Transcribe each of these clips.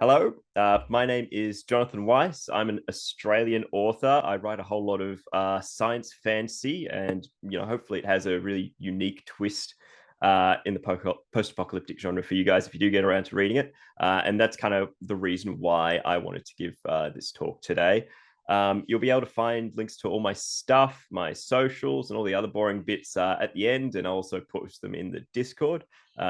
Hello, my name is Jonathan Weiss. I'm an Australian author. I write a whole lot of science fantasy, and hopefully, it has a really unique twist in the post-apocalyptic genre for you guys if you do get around to reading it. And that's kind of the reason why I wanted to give this talk today. You'll be able to find links to all my stuff, my socials, and all the other boring bits at the end, and I'll also post them in the Discord.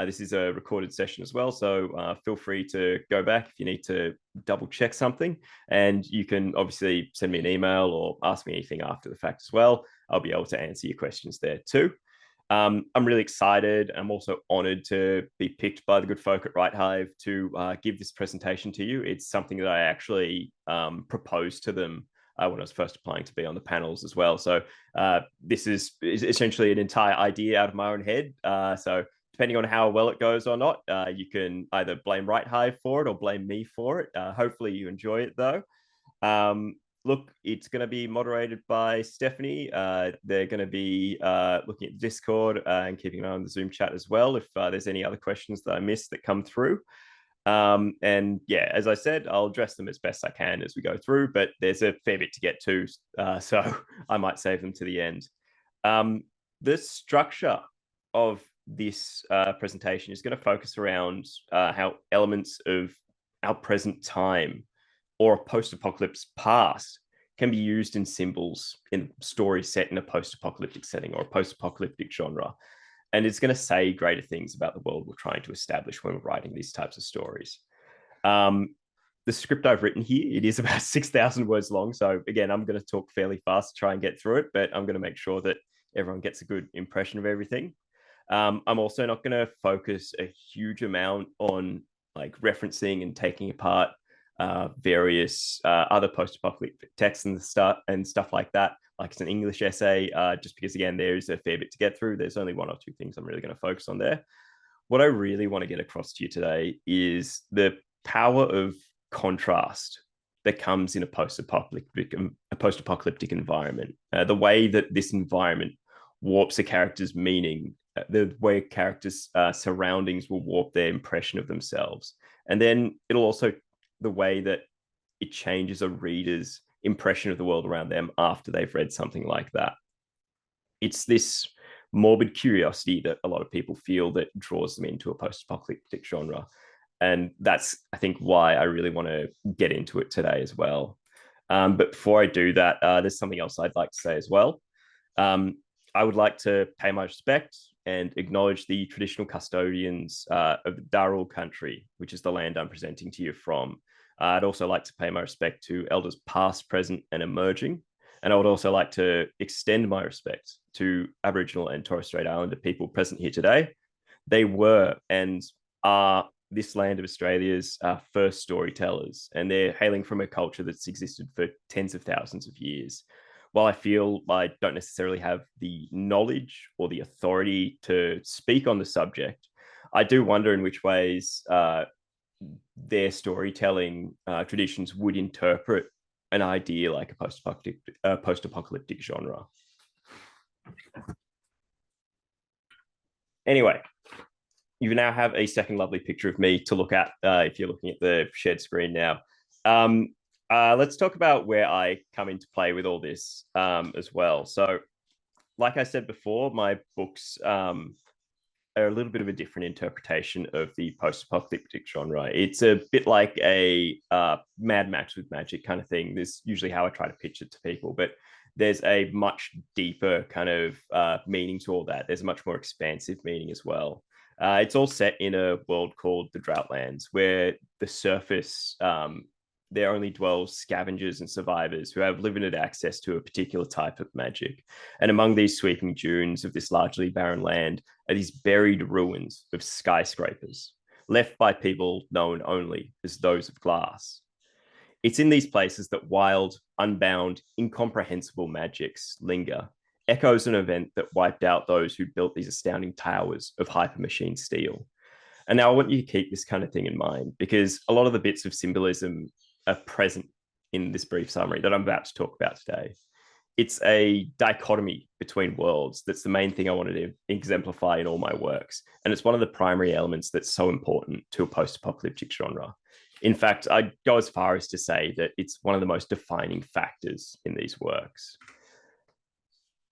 This is a recorded session as well, so feel free to go back if you need to double check something. And you can obviously send me an email or ask me anything after the fact as well. I'll be able to answer your questions there too. I'm really excited. I'm also honored to be picked by the good folk at WriteHive to give this presentation to you. It's something that I actually proposed to them when I was first applying to be on the panels as well. So this is essentially an entire idea out of my own head. So depending on how well it goes or not, you can either blame WriteHive for it or blame me for it. Hopefully you enjoy it though. Look, it's going to be moderated by Stephanie. They're going to be looking at Discord and keeping an eye on the Zoom chat as well if there's any other questions that I missed that come through. And yeah, as I said, I'll address them as best I can as we go through, but there's a fair bit to get to, so I might save them to the end. The structure of this presentation is going to focus around how elements of our present time or a post-apocalypse past can be used in symbols in stories set in a post-apocalyptic setting or a post-apocalyptic genre. And it's going to say greater things about the world we're trying to establish when we're writing these types of stories. The script I've written here, it is about 6,000 words long. So again, I'm going to talk fairly fast to try and get through it, but I'm going to make sure that everyone gets a good impression of everything. I'm also not going to focus a huge amount on like referencing and taking apart various other post-apocalyptic texts and stuff like that. Like it's an English essay, just because again, there's a fair bit to get through. There's only one or two things I'm really going to focus on there. What I really want to get across to you today is the power of contrast that comes in a post-apocalyptic environment. The way that this environment warps a character's meaning, the way characters' surroundings will warp their impression of themselves. And then it'll also the way that it changes a reader's impression of the world around them after they've read something like that. It's this morbid curiosity that a lot of people feel that draws them into a post-apocalyptic genre. And that's, I think, why I really want to get into it today as well. But before I do that, there's something else I'd like to say as well. I would like to pay my respect and acknowledge the traditional custodians of the Darul country, which is the land I'm presenting to you from. I'd also like to pay my respect to elders past, present, and emerging. And I would also like to extend my respect to Aboriginal and Torres Strait Islander people present here today. They were and are this land of Australia's first storytellers, and they're hailing from a culture that's existed for tens of thousands of years. While I feel I don't necessarily have the knowledge or the authority to speak on the subject, I do wonder in which ways their storytelling traditions would interpret an idea like a post-apocalyptic genre. Anyway, you now have a second lovely picture of me to look at if you're looking at the shared screen now. Let's talk about where I come into play with all this as well. So, like I said before, my books are a little bit of a different interpretation of the post-apocalyptic genre. It's a bit like a Mad Max with magic kind of thing. This is usually how I try to pitch it to people, but there's a much deeper kind of meaning to all that. There's a much more expansive meaning as well. It's all set in a world called the Droughtlands, where the surface there only dwells scavengers and survivors who have limited access to a particular type of magic. And among these sweeping dunes of this largely barren land are these buried ruins of skyscrapers, left by people known only as those of glass. It's in these places that wild, unbound, incomprehensible magics linger, echoes an event that wiped out those who built these astounding towers of hypermachine steel. And now I want you to keep this kind of thing in mind, because a lot of the bits of symbolism are present in this brief summary that I'm about to talk about today. It's a dichotomy between worlds that's the main thing I wanted to exemplify in all my works. And it's one of the primary elements that's so important to a post-apocalyptic genre. In fact, I'd go as far as to say that it's one of the most defining factors in these works.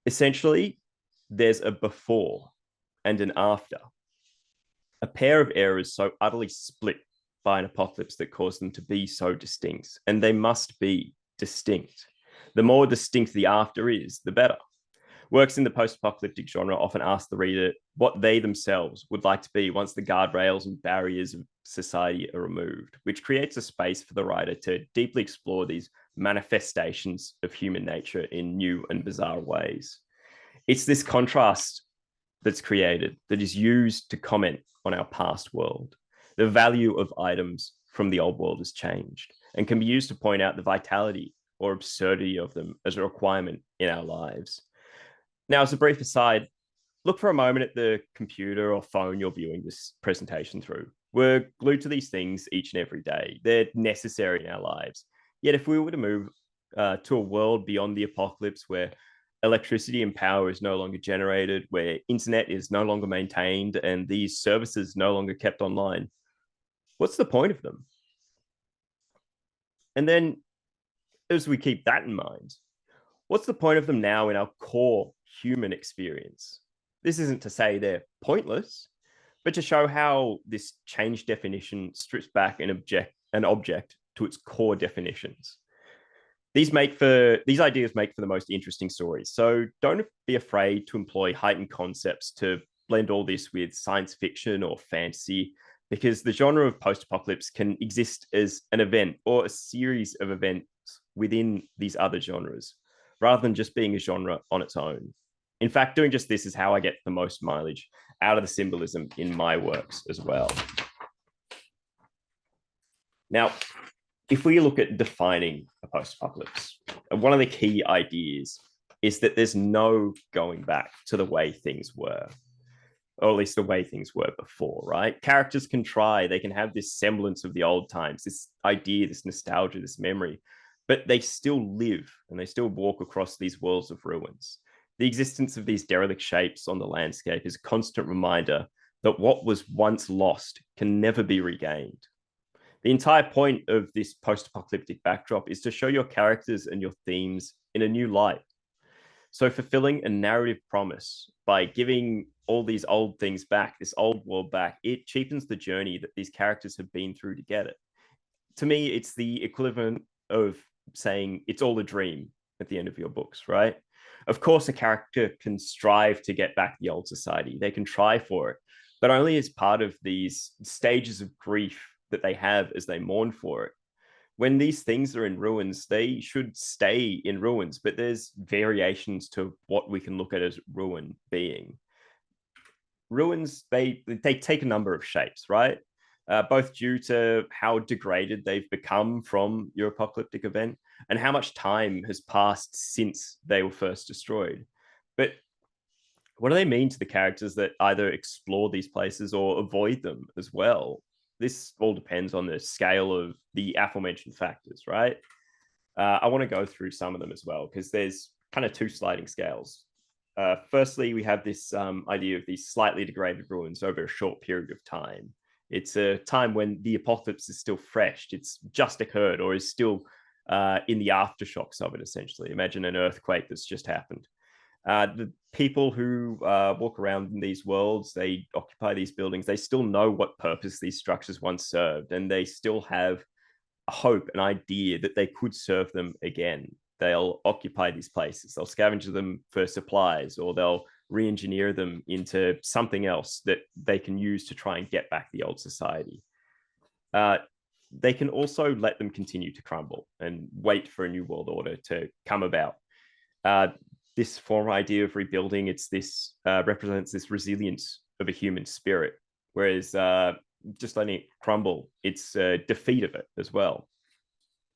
Essentially, there's a before and an after, a pair of eras so utterly split by an apocalypse that caused them to be so distinct, and they must be distinct. The more distinct the after is, the better. Works in the post-apocalyptic genre often ask the reader what they themselves would like to be once the guardrails and barriers of society are removed, which creates a space for the writer to deeply explore these manifestations of human nature in new and bizarre ways. It's this contrast that's created that is used to comment on our past world. The value of items from the old world has changed and can be used to point out the vitality or absurdity of them as a requirement in our lives. Now, as a brief aside, look for a moment at the computer or phone you're viewing this presentation through. We're glued to these things each and every day. They're necessary in our lives. Yet if we were to move to a world beyond the apocalypse where electricity and power is no longer generated, where internet is no longer maintained, and these services no longer kept online, what's the point of them? And then, as we keep that in mind, what's the point of them now in our core human experience? This isn't to say they're pointless, but to show how this changed definition strips back an object to its core definitions. These ideas make for the most interesting stories. So don't be afraid to employ heightened concepts to blend all this with science fiction or fantasy, because the genre of post-apocalypse can exist as an event or a series of events within these other genres, rather than just being a genre on its own. In fact, doing just this is how I get the most mileage out of the symbolism in my works as well. Now, if we look at defining a post-apocalypse, one of the key ideas is that there's no going back to the way things were, or at least the way things were before, right? Characters can try, they can have this semblance of the old times, this idea, this nostalgia, this memory, but they still live and they still walk across these worlds of ruins. The existence of these derelict shapes on the landscape is a constant reminder that what was once lost can never be regained. The entire point of this post-apocalyptic backdrop is to show your characters and your themes in a new light. So fulfilling a narrative promise by giving all these old things back, this old world back, it cheapens the journey that these characters have been through to get it. To me, it's the equivalent of saying it's all a dream at the end of your books, right? Of course, a character can strive to get back the old society. They can try for it, but only as part of these stages of grief that they have as they mourn for it. When these things are in ruins, they should stay in ruins, but there's variations to what we can look at as ruin being. Ruins, they take a number of shapes, right? Both due to how degraded they've become from your apocalyptic event and how much time has passed since they were first destroyed. But what do they mean to the characters that either explore these places or avoid them as well? This all depends on the scale of the aforementioned factors, right? I want to go through some of them as well, because there's kind of two sliding scales. Firstly, we have this idea of these slightly degraded ruins over a short period of time. It's a time when the apocalypse is still fresh. It's just occurred or is still in the aftershocks of it, essentially. Imagine an earthquake that's just happened. The people who walk around in these worlds, they occupy these buildings, they still know what purpose these structures once served, and they still have a hope, an idea that they could serve them again. They'll occupy these places, they'll scavenge them for supplies, or they'll re-engineer them into something else that they can use to try and get back the old society. They can also let them continue to crumble and wait for a new world order to come about. This former idea of rebuilding, it's this represents this resilience of a human spirit, whereas just letting it crumble, it's a defeat of it as well.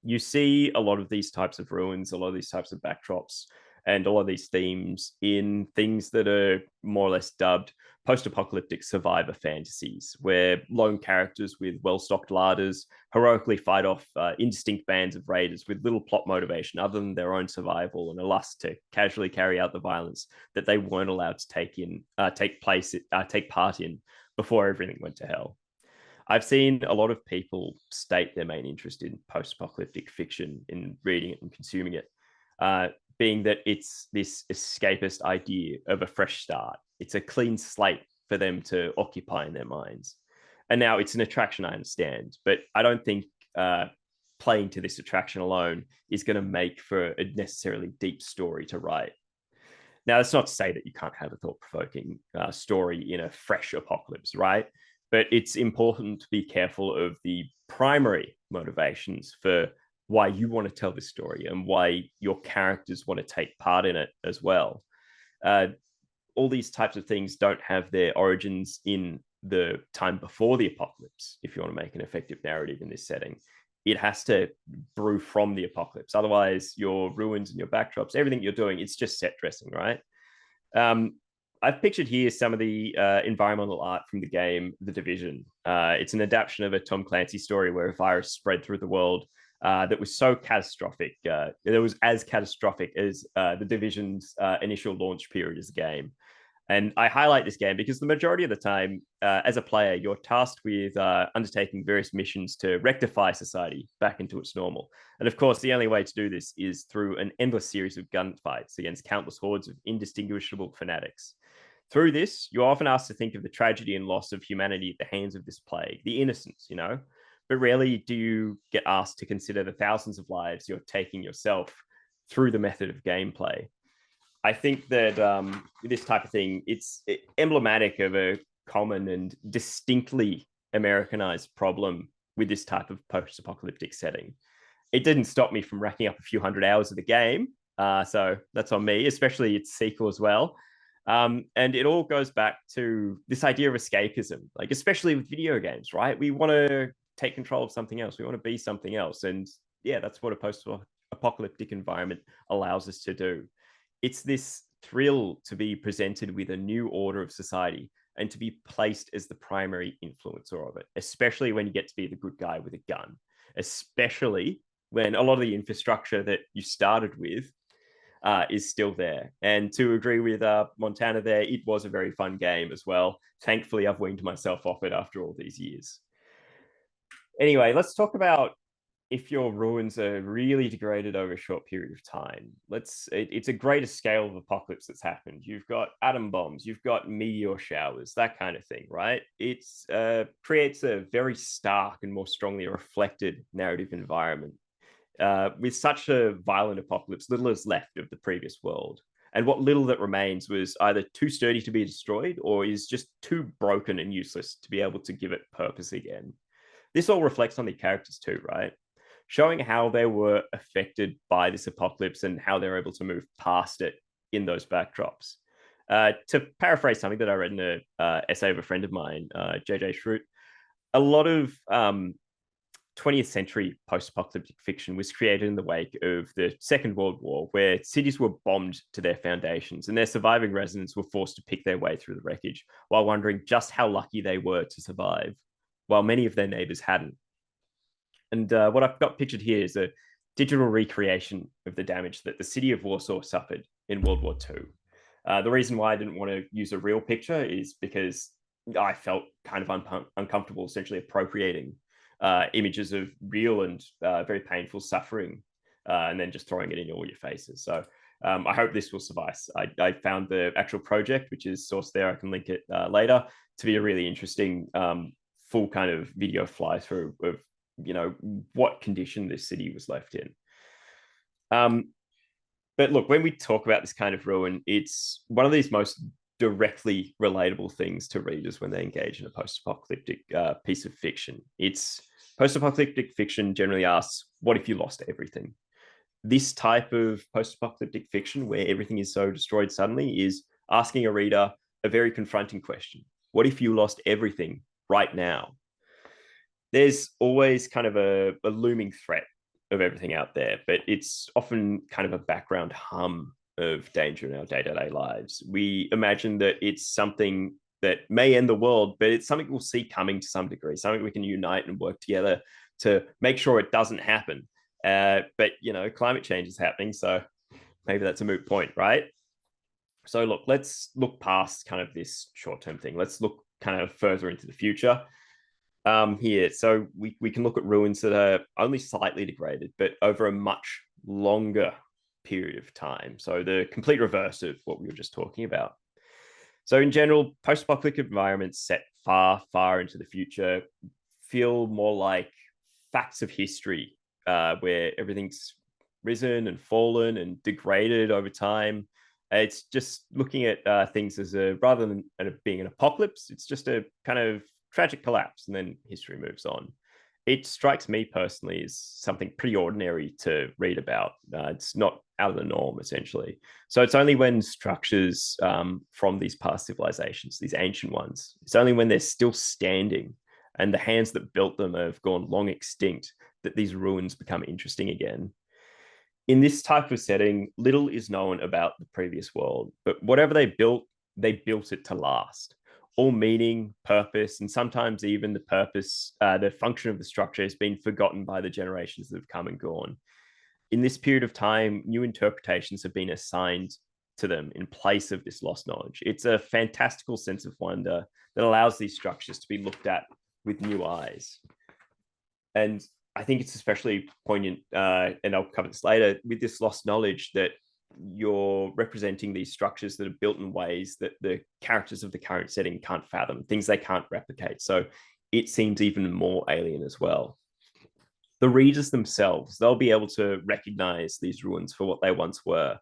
You see a lot of these types of ruins, a lot of these types of backdrops, and all of these themes in things that are more or less dubbed post-apocalyptic survivor fantasies, where lone characters with well-stocked larders heroically fight off indistinct bands of raiders with little plot motivation other than their own survival and a lust to casually carry out the violence that they weren't allowed to take part in before everything went to hell. I've seen a lot of people state their main interest in post-apocalyptic fiction, in reading it and consuming it, being that it's this escapist idea of a fresh start. It's a clean slate for them to occupy in their minds. And now it's an attraction, I understand, but I don't think playing to this attraction alone is going to make for a necessarily deep story to write. Now, that's not to say that you can't have a thought-provoking story in a fresh apocalypse, right? But it's important to be careful of the primary motivations for why you want to tell this story and why your characters want to take part in it as well. All these types of things don't have their origins in the time before the apocalypse. If you want to make an effective narrative in this setting, it has to brew from the apocalypse. Otherwise, your ruins and your backdrops, everything you're doing, it's just set dressing, right? I've pictured here some of the environmental art from the game The Division. It's an adaptation of a Tom Clancy story where a virus spread through the world that was so catastrophic. It was as catastrophic as The Division's initial launch period as a game. And I highlight this game because the majority of the time, as a player, you're tasked with undertaking various missions to rectify society back into its normal. And of course, the only way to do this is through an endless series of gunfights against countless hordes of indistinguishable fanatics. Through this, you're often asked to think of the tragedy and loss of humanity at the hands of this plague, the innocents, but rarely do you get asked to consider the thousands of lives you're taking yourself through the method of gameplay. I think that this type of thing, it's emblematic of a common and distinctly Americanized problem with this type of post-apocalyptic setting. It didn't stop me from racking up a few hundred hours of the game, so that's on me, especially its sequel as well. And it all goes back to this idea of escapism, like especially with video games, right? We want to take control of something else. We want to be something else. And yeah, that's what a post-apocalyptic environment allows us to do. It's this thrill to be presented with a new order of society and to be placed as the primary influencer of it, especially when you get to be the good guy with a gun, especially when a lot of the infrastructure that you started with is still there. And to agree with Montana there, it was a very fun game as well. Thankfully, I've weaned myself off it after all these years. Anyway, let's talk about if your ruins are really degraded over a short period of time. It's a greater scale of apocalypse that's happened. You've got atom bombs, you've got meteor showers, that kind of thing, right? It creates a very stark and more strongly reflected narrative environment. With such a violent apocalypse, little is left of the previous world. And what little that remains was either too sturdy to be destroyed or is just too broken and useless to be able to give it purpose again. This all reflects on the characters too, right? Showing how they were affected by this apocalypse and how they're able to move past it in those backdrops. To paraphrase something that I read in an essay of a friend of mine, JJ Schrute, a lot of 20th century post-apocalyptic fiction was created in the wake of the Second World War, where cities were bombed to their foundations and their surviving residents were forced to pick their way through the wreckage while wondering just how lucky they were to survive, while many of their neighbors hadn't. And what I've got pictured here is a digital recreation of the damage that the city of Warsaw suffered in World War II. The reason why I didn't want to use a real picture is because I felt kind of uncomfortable essentially appropriating images of real and very painful suffering and then just throwing it in all your faces. So I hope this will suffice. I found the actual project, which is sourced there, I can link it later, to be a really interesting full kind of video fly through of what condition this city was left in. But look, when we talk about this kind of ruin, it's one of these most directly relatable things to readers when they engage in a post-apocalyptic piece of fiction. It's post-apocalyptic fiction generally asks, what if you lost everything? This type of post-apocalyptic fiction where everything is so destroyed suddenly is asking a reader a very confronting question. What if you lost everything right now? There's always kind of a looming threat of everything out there, but it's often kind of a background hum of danger in our day-to-day lives. We imagine that it's something that may end the world, but it's something we'll see coming to some degree, something we can unite and work together to make sure it doesn't happen. But, climate change is happening, so maybe that's a moot point, right? So look, let's look past kind of this short-term thing. Let's look kind of further into the future. here. So we can look at ruins that are only slightly degraded, but over a much longer period of time. So the complete reverse of what we were just talking about. So in general, post-apocalyptic environments set far, far into the future feel more like facts of history, where everything's risen and fallen and degraded over time. It's just looking at things as a rather than being an apocalypse, it's just a kind of tragic collapse, and then history moves on. It strikes me personally as something pretty ordinary to read about. It's not out of the norm, essentially. So it's only when structures from these past civilizations, these ancient ones, it's only when they're still standing and the hands that built them have gone long extinct that these ruins become interesting again. In this type of setting, little is known about the previous world, but whatever they built it to last. All meaning, purpose, and sometimes even the function of the structure has been forgotten by the generations that have come and gone. In this period of time, new interpretations have been assigned to them in place of this lost knowledge. It's a fantastical sense of wonder that allows these structures to be looked at with new eyes. And I think it's especially poignant, and I'll cover this later, with this lost knowledge that you're representing these structures that are built in ways that the characters of the current setting can't fathom, things they can't replicate. So it seems even more alien as well. The readers themselves, they'll be able to recognize these ruins for what they once were,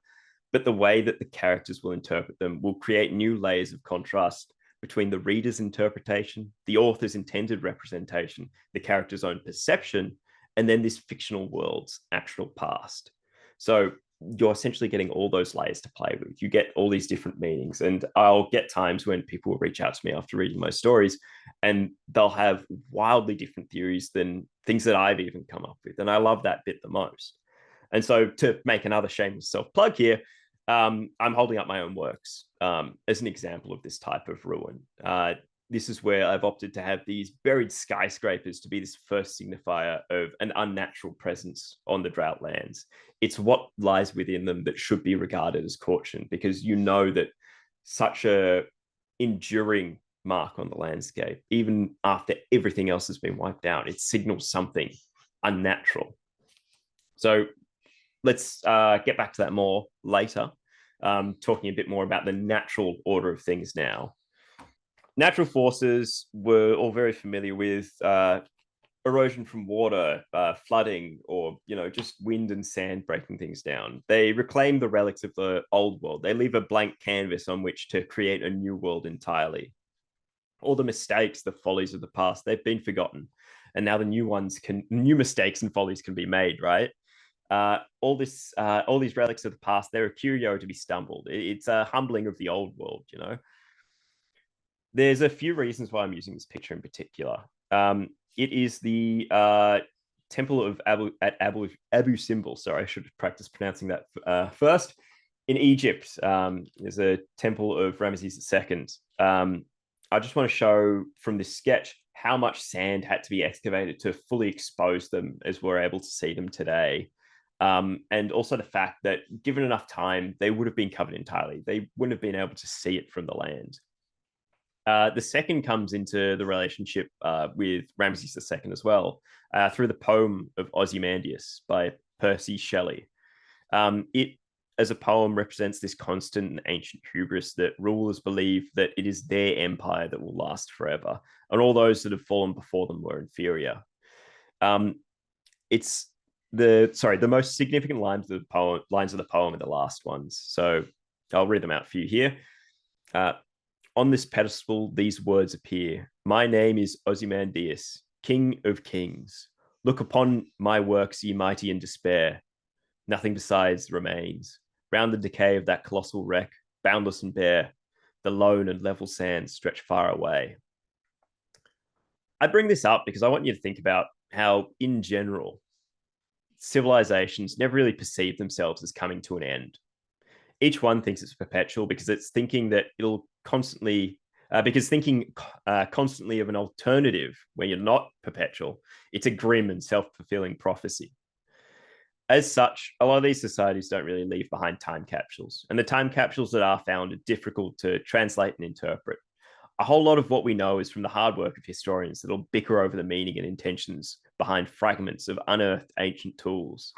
but the way that the characters will interpret them will create new layers of contrast between the reader's interpretation, the author's intended representation, the character's own perception, and then this fictional world's actual past. So you're essentially getting all those layers to play with. You get all these different meanings. And I'll get times when people will reach out to me after reading my stories and they'll have wildly different theories than things that I've even come up with. And I love that bit the most. And so to make another shameless self-plug here, I'm holding up my own works as an example of this type of ruin. This is where I've opted to have these buried skyscrapers to be this first signifier of an unnatural presence on the drought lands. It's what lies within them that should be regarded as caution, because you know that such a enduring mark on the landscape, even after everything else has been wiped out, it signals something unnatural. So let's get back to that more later, talking a bit more about the natural order of things now. Natural forces we're all very familiar with, erosion from water, flooding, or just wind and sand breaking things down. They reclaim the relics of the old world. They leave a blank canvas on which to create a new world entirely. All the mistakes, the follies of the past, they've been forgotten, and now the new mistakes and follies can be made. Right. All these relics of the past, they're a curio to be stumbled. It's a humbling of the old world. There's a few reasons why I'm using this picture in particular. It is the temple of Abu Simbel. Sorry, I should have practiced pronouncing that first. In Egypt, there's a temple of Ramesses II. I just want to show from this sketch how much sand had to be excavated to fully expose them as we're able to see them today. And also the fact that given enough time, they would have been covered entirely. They wouldn't have been able to see it from the land. The second comes into the relationship with Ramesses II as well, through the poem of Ozymandias by Percy Shelley. It, as a poem, represents this constant and ancient hubris that rulers believe that it is their empire that will last forever, and all those that have fallen before them were inferior. It's the most significant lines of the poem are the last ones. So I'll read them out for you here. On this pedestal, these words appear. My name is Ozymandias, King of Kings. Look upon my works, ye mighty in despair. Nothing besides remains. Round the decay of that colossal wreck, boundless and bare, the lone and level sands stretch far away. I bring this up because I want you to think about how, in general, civilizations never really perceive themselves as coming to an end. Each one thinks it's perpetual because it's thinking that it'll constantly, thinking constantly of an alternative where you're not perpetual, it's a grim and self-fulfilling prophecy. As such, a lot of these societies don't really leave behind time capsules, and the time capsules that are found are difficult to translate and interpret. a whole lot of what we know is from the hard work of historians that'll bicker over the meaning and intentions behind fragments of unearthed ancient tools.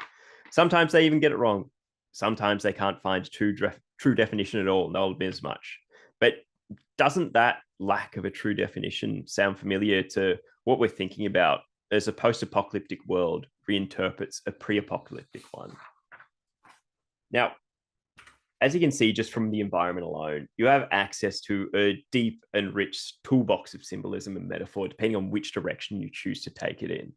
Sometimes they even get it wrong. Sometimes they can't find true definition at all, and they'll admit as much. But doesn't that lack of a true definition sound familiar to what we're thinking about as a post-apocalyptic world reinterprets a pre-apocalyptic one? Now, as you can see just from the environment alone, you have access to a deep and rich toolbox of symbolism and metaphor, depending on which direction you choose to take it in.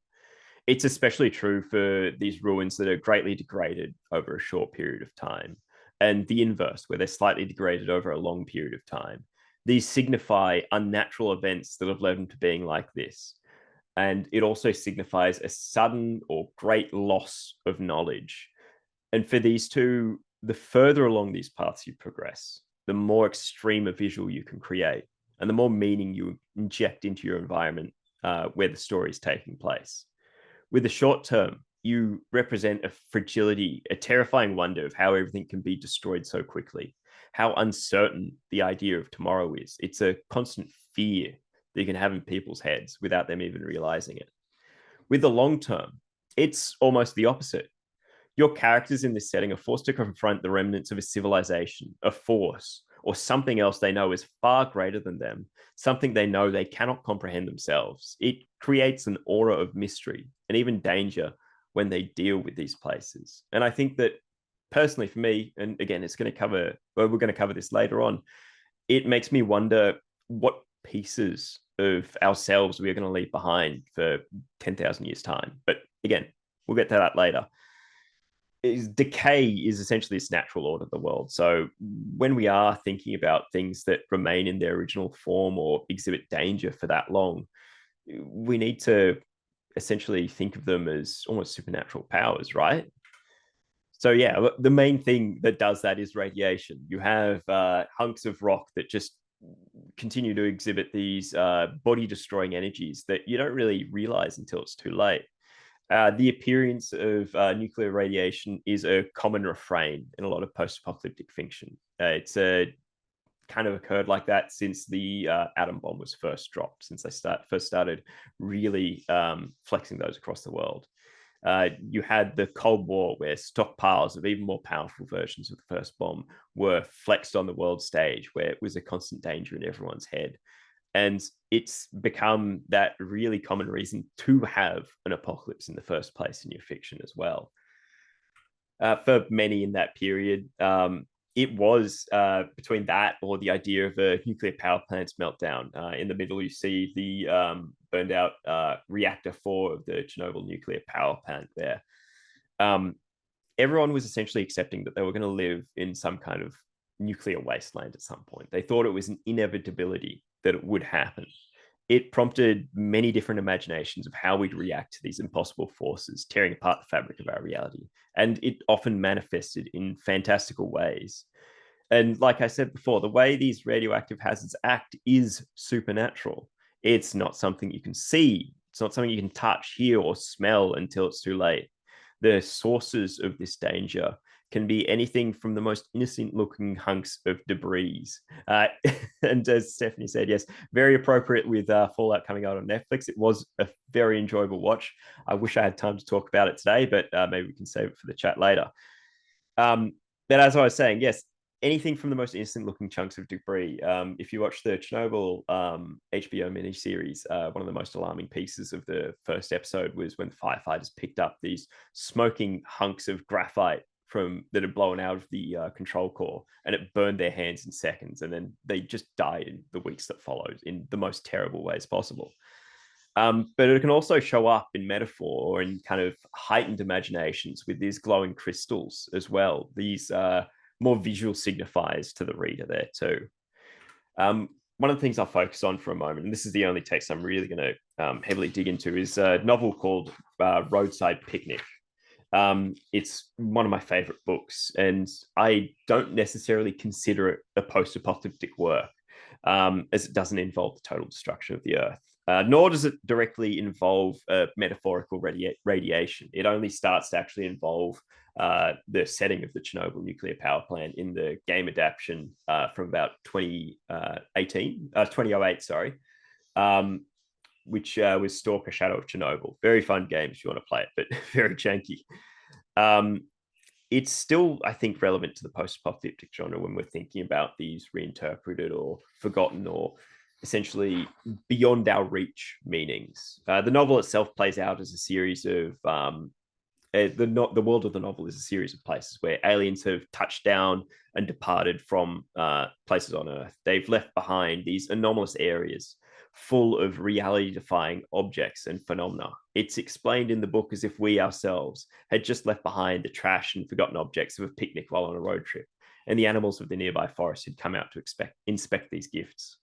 It's especially true for these ruins that are greatly degraded over a short period of time, and the inverse, where they're slightly degraded over a long period of time. These signify unnatural events that have led them to being like this. And it also signifies a sudden or great loss of knowledge. And for these two, the further along these paths you progress, the more extreme a visual you can create, and the more meaning you inject into your environment where the story is taking place. With the short term, you represent a fragility, a terrifying wonder of how everything can be destroyed so quickly, how uncertain the idea of tomorrow is. It's a constant fear that you can have in people's heads without them even realizing it. With the long term, it's almost the opposite. Your characters in this setting are forced to confront the remnants of a civilization, a force, or something else they know is far greater than them, something they know they cannot comprehend themselves. It creates an aura of mystery and even danger when they deal with these places. And I think that personally for me, and again, we're going to cover this later on, it makes me wonder what pieces of ourselves we're going to leave behind for 10,000 years' time. But again, we'll get to that later. Decay is essentially this natural order of the world. So when we are thinking about things that remain in their original form or exhibit danger for that long, we need to essentially think of them as almost supernatural powers, right? So yeah, the main thing that does that is radiation. You have hunks of rock that just continue to exhibit these body-destroying energies that you don't really realize until it's too late. The appearance of nuclear radiation is a common refrain in a lot of post-apocalyptic fiction. It's kind of occurred like that since the atom bomb was first dropped, since they first started really flexing those across the world. You had the Cold War, where stockpiles of even more powerful versions of the first bomb were flexed on the world stage, where it was a constant danger in everyone's head. And it's become that really common reason to have an apocalypse in the first place in your fiction as well. For many in that period, it was between that or the idea of a nuclear power plant's meltdown. In the middle, you see the burned out reactor 4 of the Chernobyl nuclear power plant there. Everyone was essentially accepting that they were going to live in some kind of nuclear wasteland at some point. They thought it was an inevitability that it would happen. It prompted many different imaginations of how we'd react to these impossible forces, tearing apart the fabric of our reality. And it often manifested in fantastical ways. And like I said before, the way these radioactive hazards act is supernatural. It's not something you can see. It's not something you can touch, hear, or smell until it's too late. The sources of this danger can be anything from the most innocent looking hunks of debris. And as Stephanie said, yes, very appropriate with Fallout coming out on Netflix. It was a very enjoyable watch. I wish I had time to talk about it today, but maybe we can save it for the chat later. But as I was saying, yes, anything from the most innocent looking chunks of debris. If you watch the Chernobyl HBO miniseries, one of the most alarming pieces of the first episode was when firefighters picked up these smoking hunks of graphite that had blown out of the control core, and it burned their hands in seconds, and then they just died in the weeks that followed in the most terrible ways possible. But it can also show up in metaphor or in kind of heightened imaginations with these glowing crystals as well. These more visual signifiers to the reader there too. One of the things I'll focus on for a moment, and this is the only text I'm really going to heavily dig into, is a novel called Roadside Picnic. It's one of my favorite books, and I don't necessarily consider it a post-apocalyptic work, as it doesn't involve the total destruction of the earth. Nor does it directly involve metaphorical radiation. It only starts to actually involve the setting of the Chernobyl nuclear power plant in the game adaptation from about 2008, sorry, which was Stalker Shadow of Chernobyl. Very fun game if you want to play it, but very janky. It's still, I think, relevant to the post-apocalyptic genre when we're thinking about these reinterpreted or forgotten or essentially beyond our reach meanings. The novel itself plays out as a series of the world of the novel is a series of places where aliens have touched down and departed from places on Earth. They've left behind these anomalous areas full of reality-defying objects and phenomena. It's explained in the book as if we ourselves had just left behind the trash and forgotten objects of a picnic while on a road trip, and the animals of the nearby forest had come out to inspect these gifts.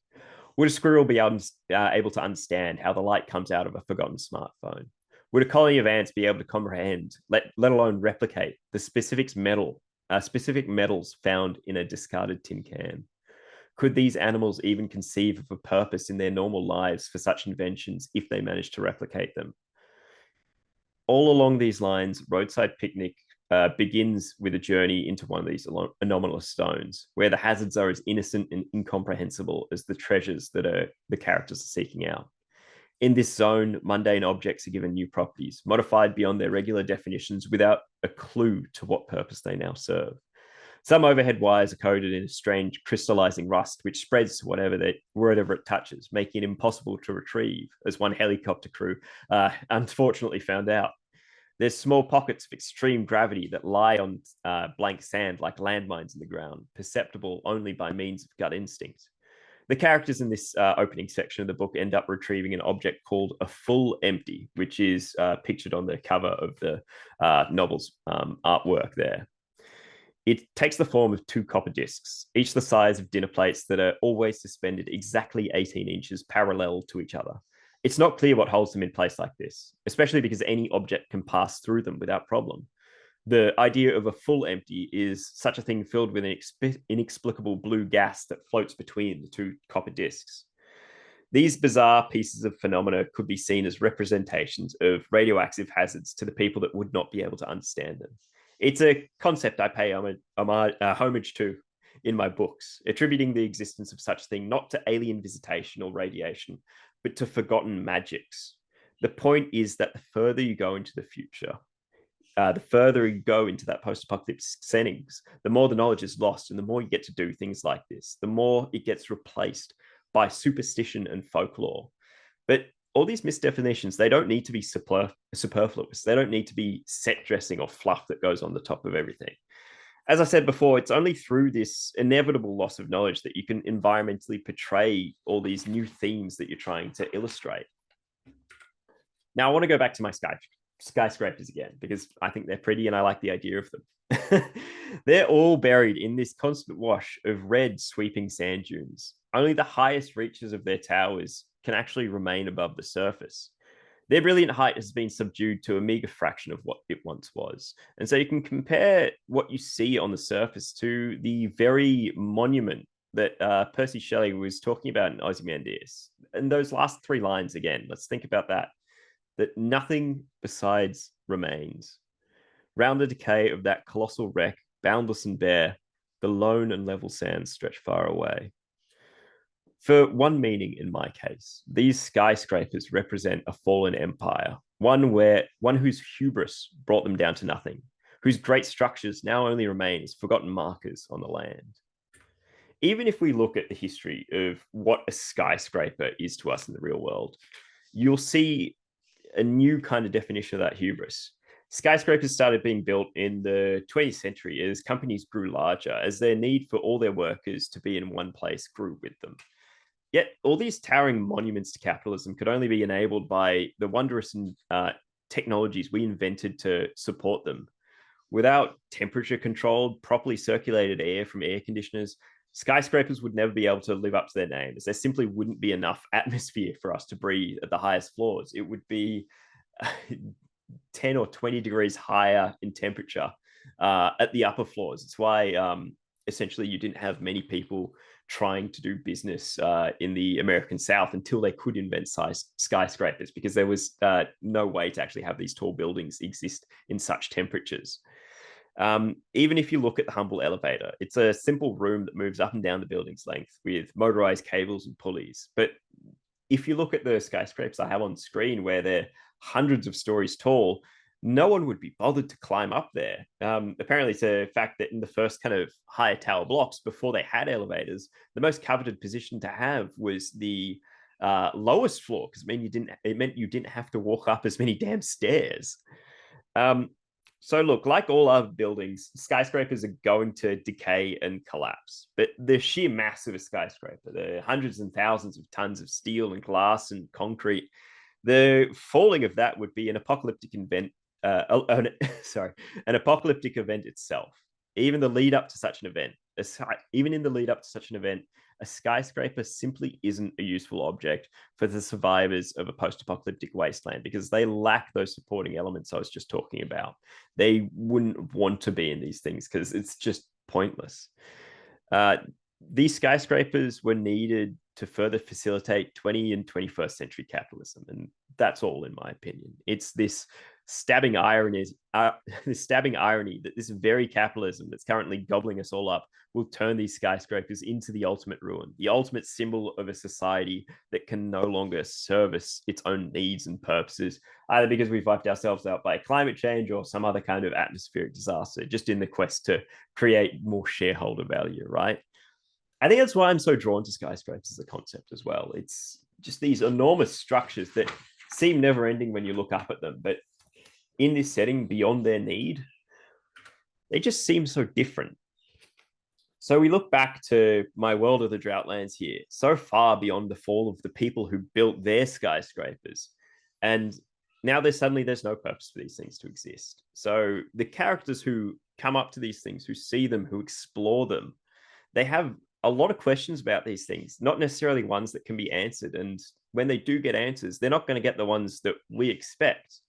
Would a squirrel be able to understand how the light comes out of a forgotten smartphone? Would a colony of ants be able to comprehend, let alone replicate, the specific metals found in a discarded tin can? Could these animals even conceive of a purpose in their normal lives for such inventions if they managed to replicate them? All along these lines, Roadside Picnic begins with a journey into one of these anomalous stones, where the hazards are as innocent and incomprehensible as the treasures that the characters are seeking out. In this zone, mundane objects are given new properties, modified beyond their regular definitions without a clue to what purpose they now serve. Some overhead wires are coated in a strange crystallizing rust, which spreads to wherever it touches, making it impossible to retrieve, as one helicopter crew unfortunately found out. There's small pockets of extreme gravity that lie on blank sand like landmines in the ground, perceptible only by means of gut instinct. The characters in this opening section of the book end up retrieving an object called a full empty, which is pictured on the cover of the novel's artwork there. It takes the form of 2 copper discs, each the size of dinner plates that are always suspended exactly 18 inches parallel to each other. It's not clear what holds them in place like this, especially because any object can pass through them without problem. The idea of a full empty is such a thing filled with an inexplicable blue gas that floats between the 2 copper discs. These bizarre pieces of phenomena could be seen as representations of radioactive hazards to the people that would not be able to understand them. It's a concept I pay homage to in my books, attributing the existence of such thing not to alien visitation or radiation, but to forgotten magics. The point is that the further you go into the future, the further you go into that post-apocalyptic settings, the more the knowledge is lost, and the more you get to do things like this, the more it gets replaced by superstition and folklore. But all these misdefinitions, they don't need to be superfluous. They don't need to be set dressing or fluff that goes on the top of everything. As I said before, it's only through this inevitable loss of knowledge that you can environmentally portray all these new themes that you're trying to illustrate. Now, I want to go back to my skyscrapers again, because I think they're pretty and I like the idea of them. They're all buried in this constant wash of red sweeping sand dunes. Only the highest reaches of their towers can actually remain above the surface. Their brilliant height has been subdued to a meager fraction of what it once was. And so you can compare what you see on the surface to the very monument that Percy Shelley was talking about in Ozymandias. And those last 3 lines again, let's think about that. That nothing besides remains. Round the decay of that colossal wreck, boundless and bare, the lone and level sands stretch far away. For one meaning in my case, these skyscrapers represent a fallen empire, one whose hubris brought them down to nothing, whose great structures now only remain as forgotten markers on the land. Even if we look at the history of what a skyscraper is to us in the real world, you'll see a new kind of definition of that hubris. Skyscrapers started being built in the 20th century as companies grew larger, as their need for all their workers to be in one place grew with them. Yet all these towering monuments to capitalism could only be enabled by the wondrous technologies we invented to support them. Without temperature-controlled, properly circulated air from air conditioners, skyscrapers would never be able to live up to their names. There simply wouldn't be enough atmosphere for us to breathe at the highest floors. It would be 10 or 20 degrees higher in temperature at the upper floors. It's why essentially you didn't have many people trying to do business in the American South until they could invent skyscrapers, because there was no way to actually have these tall buildings exist in such temperatures. Even if you look at the humble elevator, it's a simple room that moves up and down the building's length with motorized cables and pulleys. But if you look at the skyscrapers I have on screen where they're hundreds of stories tall, no one would be bothered to climb up there. Apparently, it's a fact that in the first kind of higher tower blocks, before they had elevators, the most coveted position to have was the lowest floor, because it meant you didn't have to walk up as many damn stairs. Um, so look, like all other buildings, skyscrapers are going to decay and collapse. But the sheer mass of a skyscraper, the hundreds and thousands of tons of steel and glass and concrete, the falling of that would be an apocalyptic event. Sorry, an apocalyptic event itself. Even the lead up to such an event, even in the lead up to such an event, a skyscraper simply isn't a useful object for the survivors of a post-apocalyptic wasteland because they lack those supporting elements I was just talking about. They wouldn't want to be in these things because it's just pointless. Uh, these skyscrapers were needed to further facilitate 20th and 21st century capitalism, and that's all in my opinion. It's this stabbing irony, this stabbing irony that this very capitalism that's currently gobbling us all up will turn these skyscrapers into the ultimate ruin, the ultimate symbol of a society that can no longer service its own needs and purposes, either because we've wiped ourselves out by climate change or some other kind of atmospheric disaster, just in the quest to create more shareholder value, right? I think that's why I'm so drawn to skyscrapers as a concept as well. It's just these enormous structures that seem never ending when you look up at them, but in this setting, beyond their need, they just seem so different. So we look back to my world of the Droughtlands here, so far beyond the fall of the people who built their skyscrapers. And now there's no purpose for these things to exist. So the characters who come up to these things, who see them, who explore them, they have a lot of questions about these things, not necessarily ones that can be answered. And when they do get answers, they're not going to get the ones that we expect.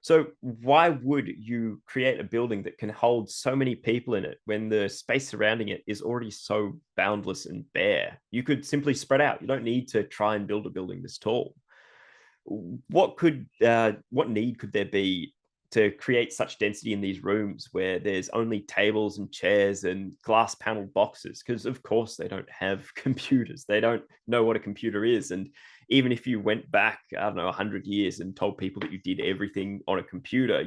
So why would you create a building that can hold so many people in it when the space surrounding it is already so boundless and bare? You could simply spread out. You don't need to try and build a building this tall. What need could there be to create such density in these rooms where there's only tables and chairs and glass paneled boxes? Because of course they don't have computers. They don't know what a computer is. And even if you went back, I don't know, 100 years and told people that you did everything on a computer,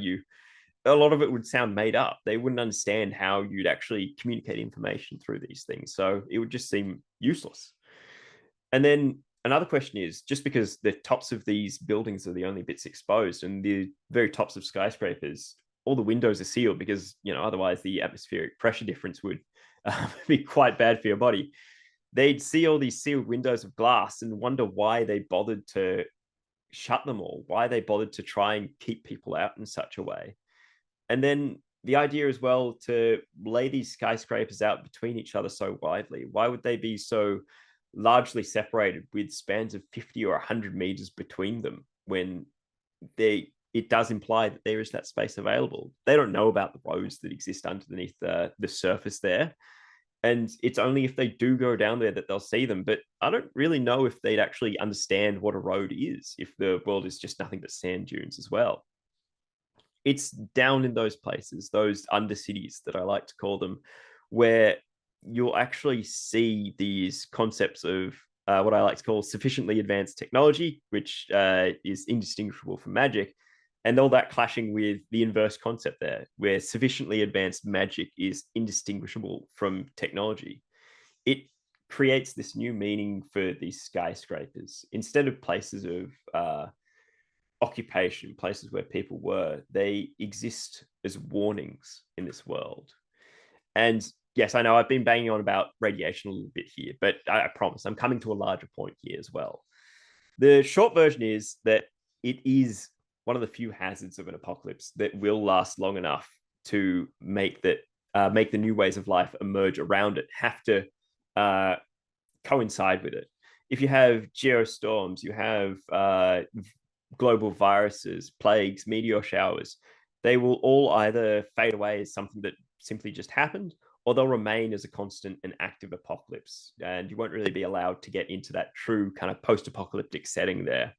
a lot of it would sound made up. They wouldn't understand how you'd actually communicate information through these things. So it would just seem useless. And then another question is, just because the tops of these buildings are the only bits exposed and the very tops of skyscrapers, all the windows are sealed because, otherwise the atmospheric pressure difference would be quite bad for your body. They'd see all these sealed windows of glass and wonder why they bothered to shut them all, why they bothered to try and keep people out in such a way. And then the idea as well to lay these skyscrapers out between each other so widely. Why would they be so largely separated with spans of 50 or 100 meters between them when it does imply that there is that space available? They don't know about the roads that exist underneath the surface there. And it's only if they do go down there that they'll see them. But I don't really know if they'd actually understand what a road is if the world is just nothing but sand dunes as well. It's down in those places, those undercities that I like to call them, where you'll actually see these concepts of what I like to call sufficiently advanced technology, which is indistinguishable from magic, and all that clashing with the inverse concept there, where sufficiently advanced magic is indistinguishable from technology. It creates this new meaning for these skyscrapers. Instead of places of occupation, places where people were, they exist as warnings in this world. And yes, I know I've been banging on about radiation a little bit here, but I promise I'm coming to a larger point here as well. The short version is that it is one of the few hazards of an apocalypse that will last long enough to make the new ways of life emerge around it have to coincide with it. If you have geostorms, you have global viruses, plagues, meteor showers, they will all either fade away as something that simply just happened, or they'll remain as a constant and active apocalypse. And you won't really be allowed to get into that true kind of post-apocalyptic setting there.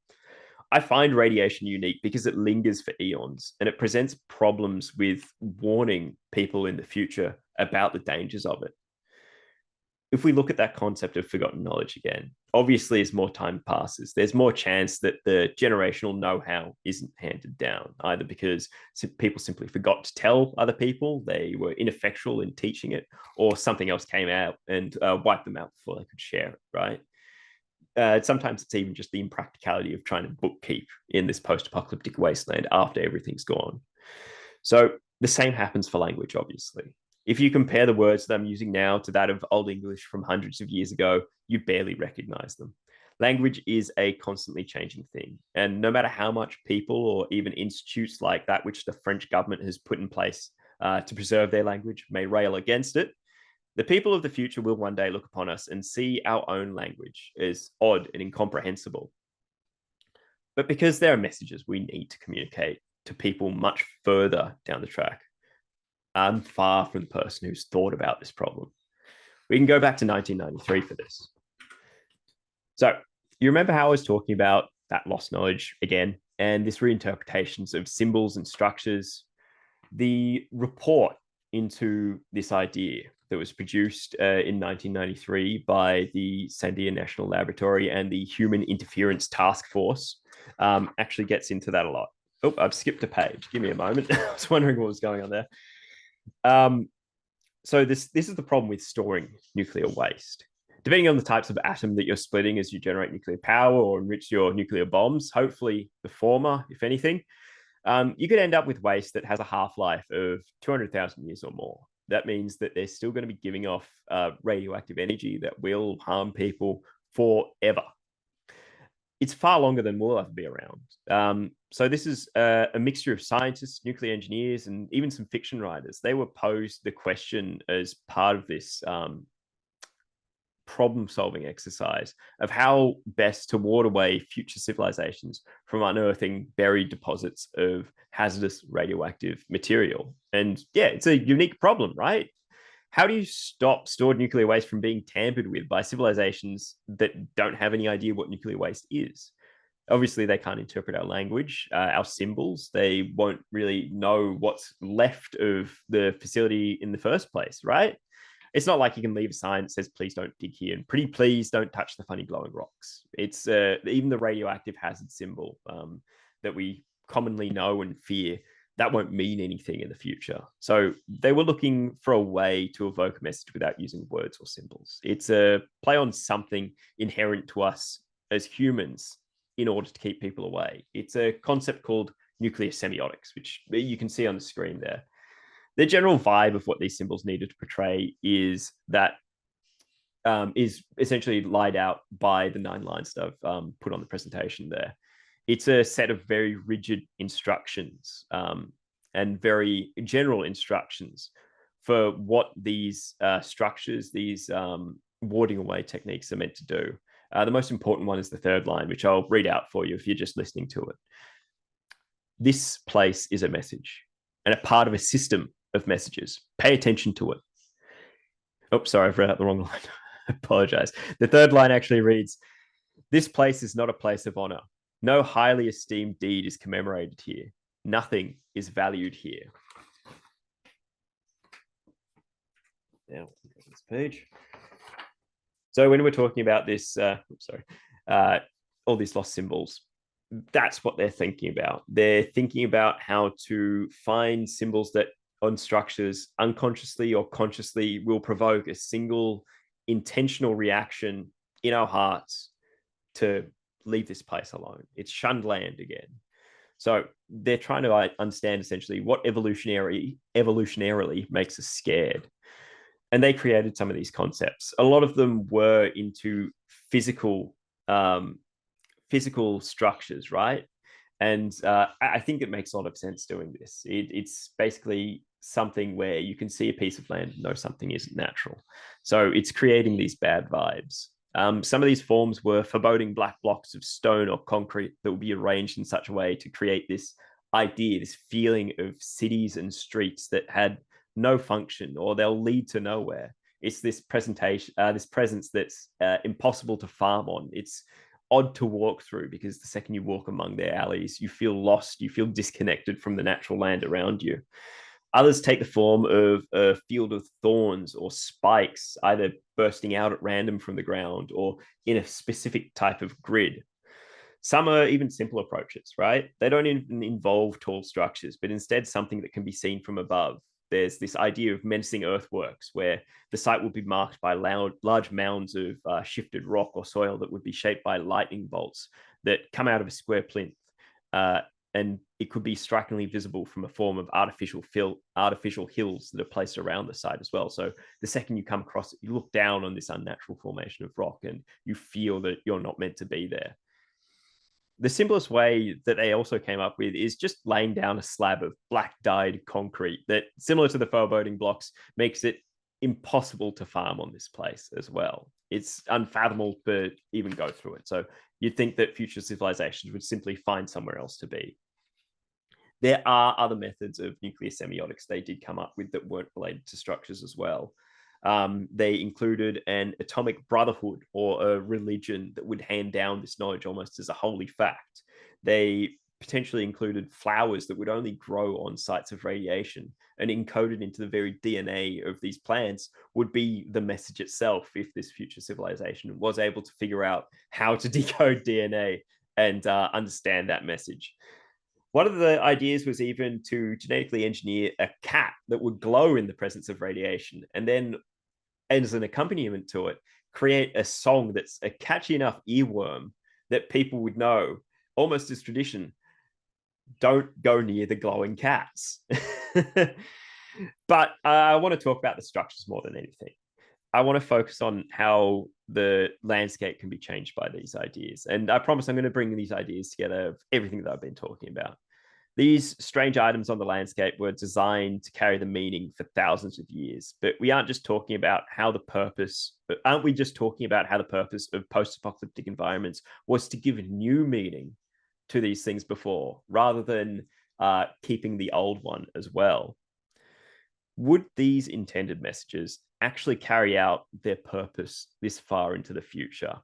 I find radiation unique because it lingers for eons and it presents problems with warning people in the future about the dangers of it. If we look at that concept of forgotten knowledge again, obviously, as more time passes, there's more chance that the generational know-how isn't handed down, either because people simply forgot to tell other people, they were ineffectual in teaching it, or something else came out and wiped them out before they could share it, right? Sometimes it's even just the impracticality of trying to bookkeep in this post-apocalyptic wasteland after everything's gone. So the same happens for language, obviously. If you compare the words that I'm using now to that of Old English from hundreds of years ago, you barely recognize them. Language is a constantly changing thing. And no matter how much people or even institutes like that which the French government has put in place to preserve their language may rail against it, the people of the future will one day look upon us and see our own language as odd and incomprehensible. But because there are messages we need to communicate to people much further down the track, I'm far from the person who's thought about this problem. We can go back to 1993 for this. So you remember how I was talking about that lost knowledge again, and this reinterpretations of symbols and structures? The report into this idea that was produced in 1993 by the Sandia National Laboratory and the Human Interference Task Force actually gets into that a lot. Oh, I've skipped a page. Give me a moment. I was wondering what was going on there. So this is the problem with storing nuclear waste. Depending on the types of atom that you're splitting as you generate nuclear power or enrich your nuclear bombs, hopefully the former, if anything, you could end up with waste that has a half-life of 200,000 years or more. That means that they're still going to be giving off radioactive energy that will harm people forever. It's far longer than we'll ever be around. So this is a mixture of scientists, nuclear engineers, and even some fiction writers. They were posed the question as part of this problem-solving exercise of how best to ward away future civilizations from unearthing buried deposits of hazardous radioactive material. And yeah, it's a unique problem, right? How do you stop stored nuclear waste from being tampered with by civilizations that don't have any idea what nuclear waste is? Obviously, they can't interpret our language, our symbols. They won't really know what's left of the facility in the first place, right? It's not like you can leave a sign that says, please don't dig here, and pretty please don't touch the funny glowing rocks. It's even the radioactive hazard symbol that we commonly know and fear, that won't mean anything in the future. So they were looking for a way to evoke a message without using words or symbols. It's a play on something inherent to us as humans in order to keep people away. It's a concept called nuclear semiotics, which you can see on the screen there. The general vibe of what these symbols needed to portray is that is essentially laid out by the 9 lines that I've put on the presentation there. It's a set of very rigid instructions and very general instructions for what these structures, these warding away techniques are meant to do. The most important one is the 3rd line, which I'll read out for you if you're just listening to it. This place is a message and a part of a system of messages. Pay attention to it. Oh, sorry, I've read out the wrong line. I apologize. The 3rd line actually reads, this place is not a place of honor. No highly esteemed deed is commemorated here. Nothing is valued here. Now, this page. So when we're talking about this, all these lost symbols, that's what they're thinking about. They're thinking about how to find symbols that on structures unconsciously or consciously will provoke a single intentional reaction in our hearts to leave this place alone. It's shunned land again. So they're trying to understand essentially what evolutionarily makes us scared. And they created some of these concepts. A lot of them were into physical structures, right? And I think it makes a lot of sense doing this. It's basically something where you can see a piece of land and know something isn't natural. So it's creating these bad vibes. Some of these forms were foreboding black blocks of stone or concrete that would be arranged in such a way to create this idea, this feeling of cities and streets that had no function or they'll lead to nowhere. It's this presentation, this presence that's impossible to farm on. It's odd to walk through, because the second you walk among their alleys, you feel lost, you feel disconnected from the natural land around you. Others take the form of a field of thorns or spikes, either bursting out at random from the ground or in a specific type of grid. Some are even simple approaches, right? They don't even involve tall structures, but instead something that can be seen from above. There's this idea of menacing earthworks, where the site will be marked by large mounds of shifted rock or soil that would be shaped by lightning bolts that come out of a square plinth. And it could be strikingly visible from a form of artificial hills that are placed around the site as well. So the second you come across it, you look down on this unnatural formation of rock and you feel that you're not meant to be there. The simplest way that they also came up with is just laying down a slab of black dyed concrete that, similar to the foreboding blocks, makes it impossible to farm on this place as well. It's unfathomable to even go through it. So you'd think that future civilizations would simply find somewhere else to be. There are other methods of nuclear semiotics they did come up with that weren't related to structures as well. They included an atomic brotherhood, or a religion that would hand down this knowledge almost as a holy fact. They potentially included flowers that would only grow on sites of radiation, and encoded into the very DNA of these plants would be the message itself, if this future civilization was able to figure out how to decode DNA and understand that message. One of the ideas was even to genetically engineer a cat that would glow in the presence of radiation, and then, as an accompaniment to it, create a song that's a catchy enough earworm that people would know, almost as tradition: don't go near the glowing cats. But I want to talk about the structures more than anything. I want to focus on how the landscape can be changed by these ideas. And I promise I'm going to bring these ideas together of everything that I've been talking about. These strange items on the landscape were designed to carry the meaning for thousands of years, but we aren't just talking about how the purpose, aren't we just talking about how the purpose of post-apocalyptic environments was to give new meaning to these things before, rather than keeping the old one as well? Would these intended messages actually carry out their purpose this far into the future?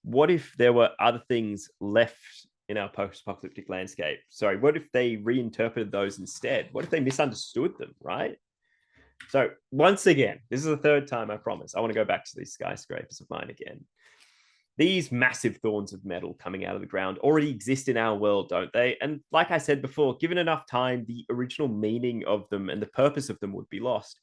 What if there were other things left in our post-apocalyptic landscape? Sorry, what if they reinterpreted those instead? What if they misunderstood them, right? So once again, this is the third time, I promise, I want to go back to these skyscrapers of mine again. These massive thorns of metal coming out of the ground already exist in our world, don't they? And like I said before, given enough time, the original meaning of them and the purpose of them would be lost.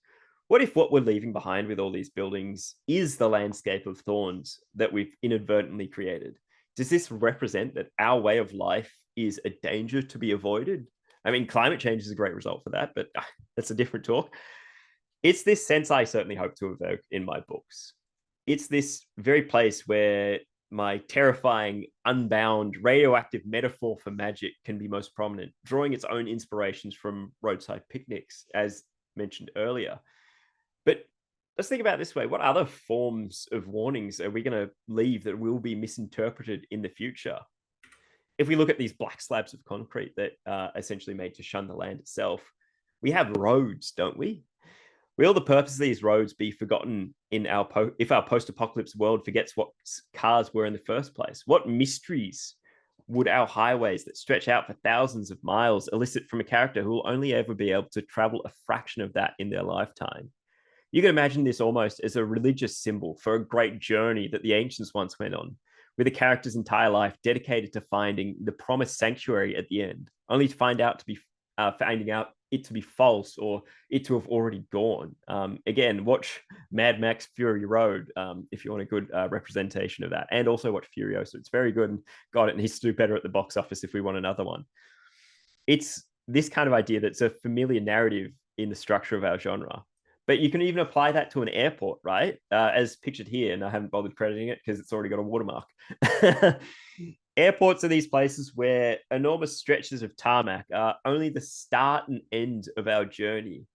What if what we're leaving behind with all these buildings is the landscape of thorns that we've inadvertently created? Does this represent that our way of life is a danger to be avoided? I mean, climate change is a great result for that, but that's a different talk. It's this sense I certainly hope to evoke in my books. It's this very place where my terrifying, unbound, radioactive metaphor for magic can be most prominent, drawing its own inspirations from roadside picnics, as mentioned earlier. But let's think about it this way. What other forms of warnings are we going to leave that will be misinterpreted in the future? If we look at these black slabs of concrete that are essentially made to shun the land itself, we have roads, don't we? Will the purpose of these roads be forgotten in if our post-apocalypse world forgets what cars were in the first place? What mysteries would our highways that stretch out for thousands of miles elicit from a character who will only ever be able to travel a fraction of that in their lifetime? You can imagine this almost as a religious symbol for a great journey that the ancients once went on, with a character's entire life dedicated to finding the promised sanctuary at the end, only to finding out it to be false, or it to have already gone. Again, watch Mad Max Fury Road if you want a good representation of that, and also watch Furiosa. It's very good, and got it needs to do better at the box office if we want another one. It's this kind of idea that's a familiar narrative in the structure of our genre. But you can even apply that to an airport, right? As pictured here, and I haven't bothered crediting it because it's already got a watermark. Airports are these places where enormous stretches of tarmac are only the start and end of our journey.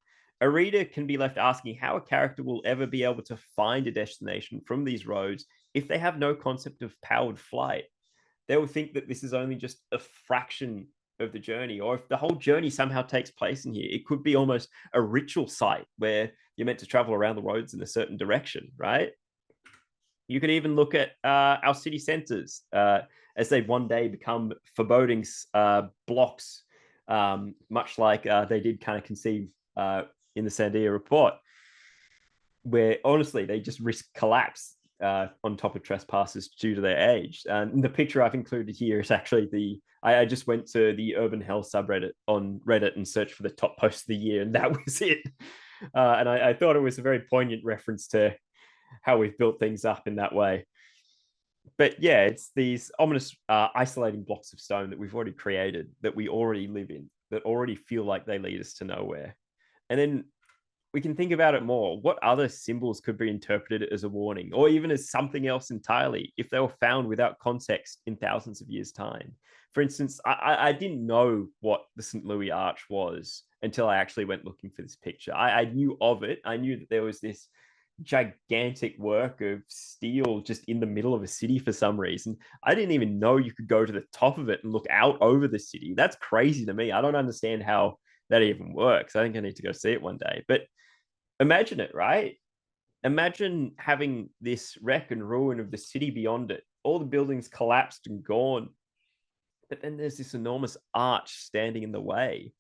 A reader can be left asking how a character will ever be able to find a destination from these roads if they have no concept of powered flight. They will think that this is only just a fraction of the journey, or if the whole journey somehow takes place in here, it could be almost a ritual site where you're meant to travel around the roads in a certain direction, right? You could even look at our city centers as they one day become foreboding blocks, much like they did kind of conceive in the Sandia report, where honestly they just risk collapse on top of trespassers due to their age. And the picture I've included here is actually I just went to the Urban Hell subreddit on Reddit and searched for the top post of the year, and that was it. And I thought it was a very poignant reference to how we've built things up in that way. But yeah, it's these ominous isolating blocks of stone that we've already created, that we already live in, that already feel like they lead us to nowhere. And then we can think about it more. What other symbols could be interpreted as a warning, or even as something else entirely, if they were found without context in thousands of years' time? For instance, I didn't know what the St. Louis Arch was until I actually went looking for this picture. I knew of it. I knew that there was this gigantic work of steel just in the middle of a city for some reason. I didn't even know you could go to the top of it and look out over the city. That's crazy to me. I don't understand how that even works. I think I need to go see it one day. But imagine it, right? Imagine having this wreck and ruin of the city beyond it. All the buildings collapsed and gone. But then there's this enormous arch standing in the way.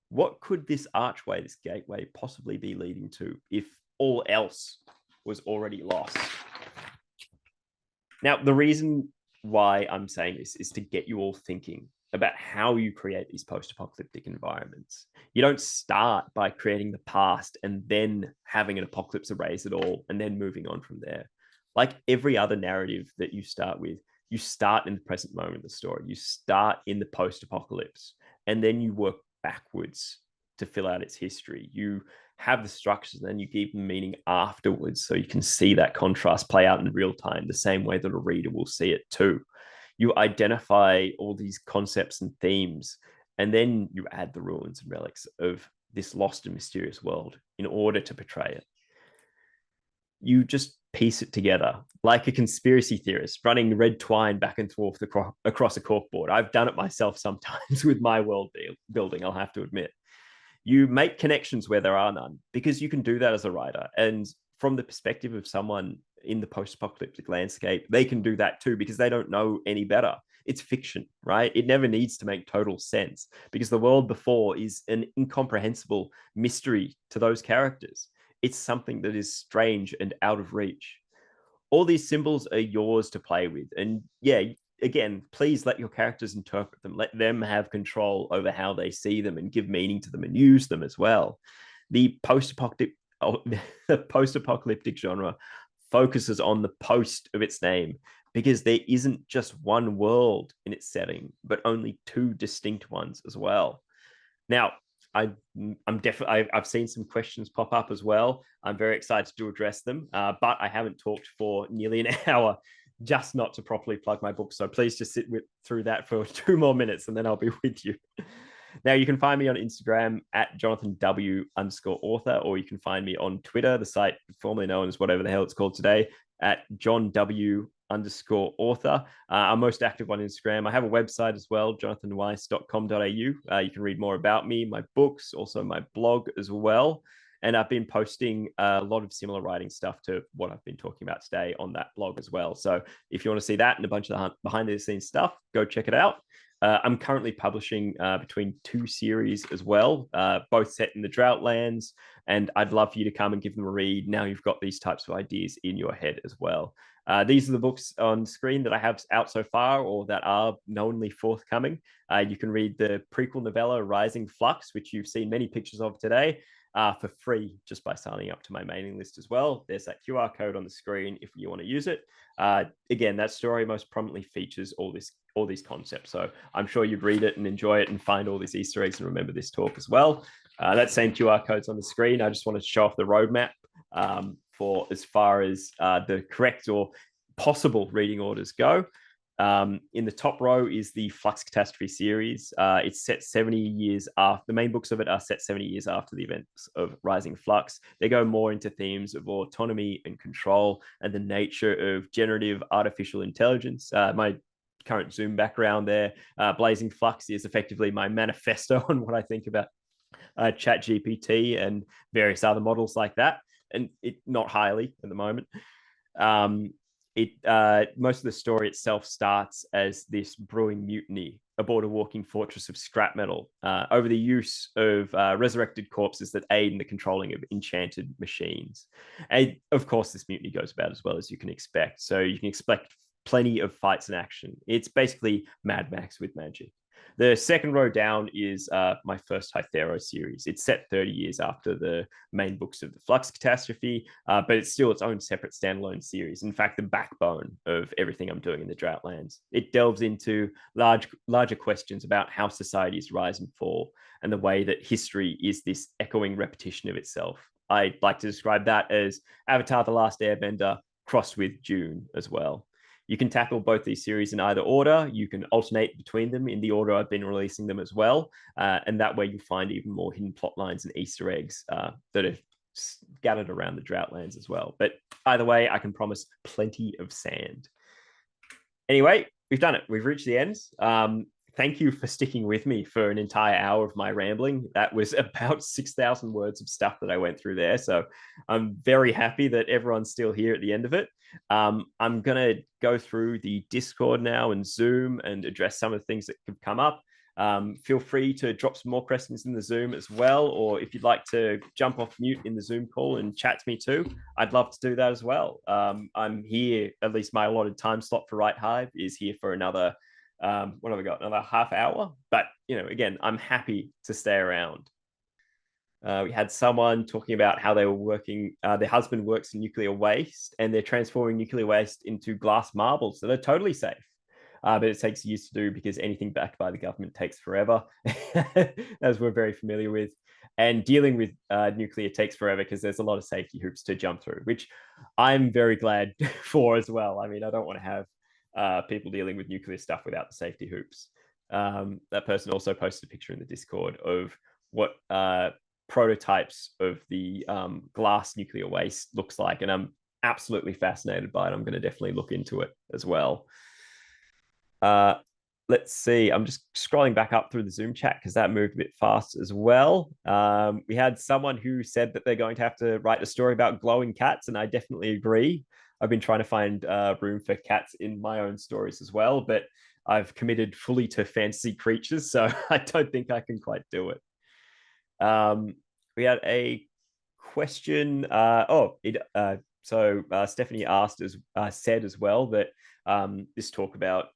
What could this archway, this gateway, possibly be leading to if all else was already lost? Now, the reason why I'm saying this is to get you all thinking about how you create these post-apocalyptic environments. You don't start by creating the past and then having an apocalypse erase it all and then moving on from there. Like every other narrative that you start with, you start in the present moment of the story. You start in the post-apocalypse, and then you work backwards to fill out its history. You have the structures and then you give them meaning afterwards, so you can see that contrast play out in real time, the same way that a reader will see it too. You identify all these concepts and themes, and then you add the ruins and relics of this lost and mysterious world in order to portray it. You just piece it together like a conspiracy theorist running red twine back and forth across a corkboard. I've done it myself sometimes with my world building, I'll have to admit. You make connections where there are none, because you can do that as a writer. And from the perspective of someone in the post-apocalyptic landscape, they can do that too, because they don't know any better. It's fiction, right? It never needs to make total sense, because the world before is an incomprehensible mystery to those characters. It's something that is strange and out of reach. All these symbols are yours to play with. And yeah, again, please let your characters interpret them. Let them have control over how they see them and give meaning to them and use them as well. The post-apocalyptic genre focuses on the post of its name, because there isn't just one world in its setting, but only two distinct ones as well. Now, I'm definitely, I've seen some questions pop up as well. I'm very excited to address them, but I haven't talked for nearly an hour, just not to properly plug my book. So please just sit through that for 2 more minutes, and then I'll be with you. Now, you can find me on Instagram at JonathanW_author, or you can find me on Twitter, the site formerly known as whatever the hell it's called today, at JohnW_author. I'm most active on Instagram. I have a website as well, jonathanweiss.com.au. You can read more about me, my books, also my blog as well. And I've been posting a lot of similar writing stuff to what I've been talking about today on that blog as well. So if you want to see that and a bunch of the behind the scenes stuff, go check it out. I'm currently publishing between 2 series as well, both set in the Droughtlands, and I'd love for you to come and give them a read. Now you've got these types of ideas in your head as well. These are the books on screen that I have out so far, or that are knowingly forthcoming. You can read the prequel novella Rising Flux, which you've seen many pictures of today, for free just by signing up to my mailing list as well. There's that QR code on the screen if you want to use it. Again, that story most prominently features all these concepts. So I'm sure you'd read it and enjoy it and find all these Easter eggs and remember this talk as well. That same QR code's on the screen. I just wanted to show off the roadmap for as far as the correct or possible reading orders go. In the top row is the Flux Catastrophe series. It's set 70 years after, the main books of it are set 70 years after the events of Rising Flux. They go more into themes of autonomy and control and the nature of generative artificial intelligence. My current Zoom background there, Blazing Flux, is effectively my manifesto on what I think about ChatGPT and various other models like that, and it not highly at the moment. most of the story itself starts as this brewing mutiny aboard a walking fortress of scrap metal over the use of resurrected corpses that aid in the controlling of enchanted machines. And of course, this mutiny goes about as well as you can expect. So you can expect plenty of fights and action. It's basically Mad Max with magic. The second row down is my first Hythero series. It's set 30 years after the main books of the Flux Catastrophe, but it's still its own separate standalone series. In fact, the backbone of everything I'm doing in the Droughtlands. It delves into larger questions about how societies rise and fall and the way that history is this echoing repetition of itself. I'd like to describe that as Avatar: The Last Airbender crossed with Dune as well. You can tackle both these series in either order. You can alternate between them in the order I've been releasing them as well. And that way you find even more hidden plot lines and Easter eggs that are scattered around the Droughtlands as well. But either way, I can promise plenty of sand. Anyway, we've done it. We've reached the end. Thank you for sticking with me for an entire hour of my rambling. That was about 6,000 words of stuff that I went through there. So I'm very happy that everyone's still here at the end of it. I'm going to go through the Discord now and Zoom and address some of the things that could come up. Feel free to drop some more questions in the Zoom as well, or if you'd like to jump off mute in the Zoom call and chat to me too, I'd love to do that as well. I'm here, at least my allotted time slot for WriteHive is here for another what have we got? Another half hour. But, again, I'm happy to stay around. We had someone talking about how they were working, their husband works in nuclear waste and they're transforming nuclear waste into glass marbles. So they're totally safe. But it takes years to do because anything backed by the government takes forever, as we're very familiar with. And dealing with nuclear takes forever because there's a lot of safety hoops to jump through, which I'm very glad for as well. I mean, I don't want to have people dealing with nuclear stuff without the safety hoops. That person also posted a picture in the Discord of what prototypes of the glass nuclear waste looks like, and I'm absolutely fascinated by it. I'm going to definitely look into it as well. Let's see. I'm just scrolling back up through the Zoom chat because that moved a bit fast as well. We had someone who said that they're going to have to write a story about glowing cats, and I definitely agree. I've been trying to find room for cats in my own stories as well, but I've committed fully to fantasy creatures, so I don't think I can quite do it. We had a question. Stephanie asked said as well that this talk about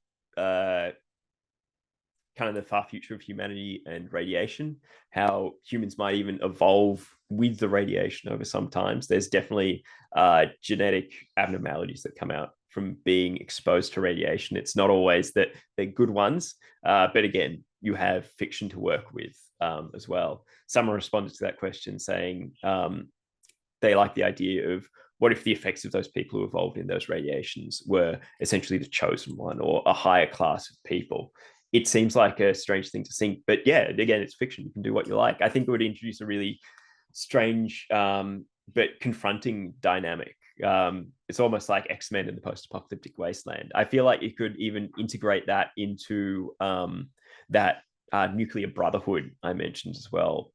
kind of the far future of humanity and radiation, how humans might even evolve with the radiation over some times. There's definitely genetic abnormalities that come out from being exposed to radiation. It's not always that they're good ones, but again, you have fiction to work with as well. Someone responded to that question saying they like the idea of what if the effects of those people who evolved in those radiations were essentially the chosen one or a higher class of people. It seems like a strange thing to think, but yeah, again, it's fiction. You can do what you like. I think it would introduce a really strange but confronting dynamic. It's almost like X-Men in the post-apocalyptic wasteland. I feel like you could even integrate that into that nuclear brotherhood I mentioned as well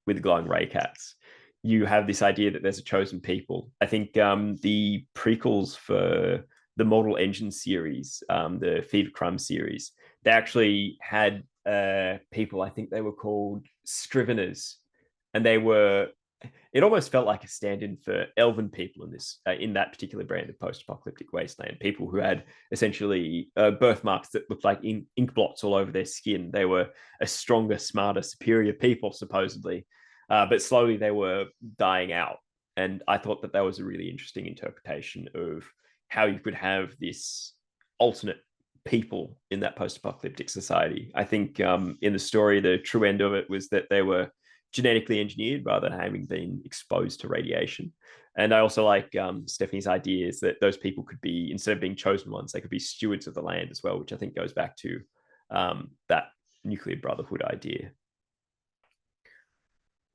with the glowing ray cats. You have this idea that there's a chosen people. I think the prequels for the Mortal Engine series, the Fever Crumb series, they actually had people, I think they were called Scriveners, and it almost felt like a stand-in for elven people in that particular brand of post-apocalyptic wasteland. People who had essentially birthmarks that looked like ink blots all over their skin. They were a stronger, smarter, superior people, supposedly, but slowly they were dying out. And I thought that was a really interesting interpretation of how you could have this alternate people in that post-apocalyptic society. I think in the story, the true end of it was that they were genetically engineered rather than having been exposed to radiation. And I also like Stephanie's ideas that those people could be, instead of being chosen ones, they could be stewards of the land as well, which I think goes back to that nuclear brotherhood idea.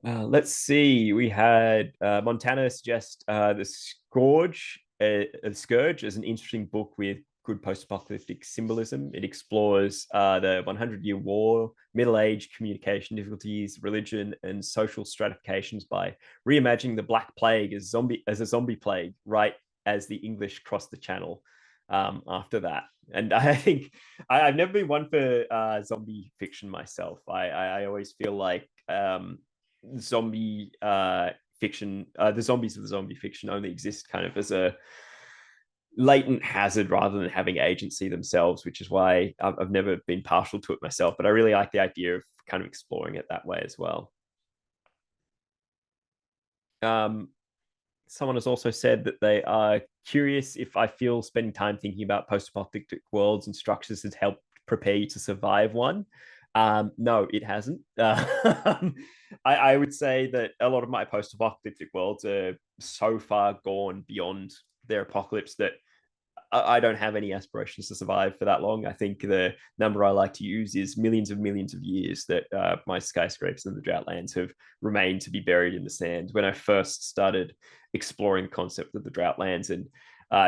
Let's see. We had Montana suggest The Scourge as an interesting book with good post-apocalyptic symbolism. It explores the 100-year war, Middle Age, communication difficulties, religion, and social stratifications by reimagining the Black Plague as a zombie plague right as the English crossed the channel after that. And I think I've never been one for zombie fiction myself. I always feel like zombie fiction, the zombies of the zombie fiction only exist kind of as a latent hazard rather than having agency themselves, which is why I've never been partial to it myself. But I really like the idea of kind of exploring it that way as well. Um, Someone has also said that they are curious if I feel spending time thinking about post-apocalyptic worlds and structures has helped prepare you to survive one. No, it hasn't. I would say that a lot of my post-apocalyptic worlds are so far gone beyond their apocalypse that I don't have any aspirations to survive for that long. I think the number I like to use is millions of years that my skyscrapers in the Droughtlands have remained to be buried in the sand. When I first started exploring the concept of the Droughtlands and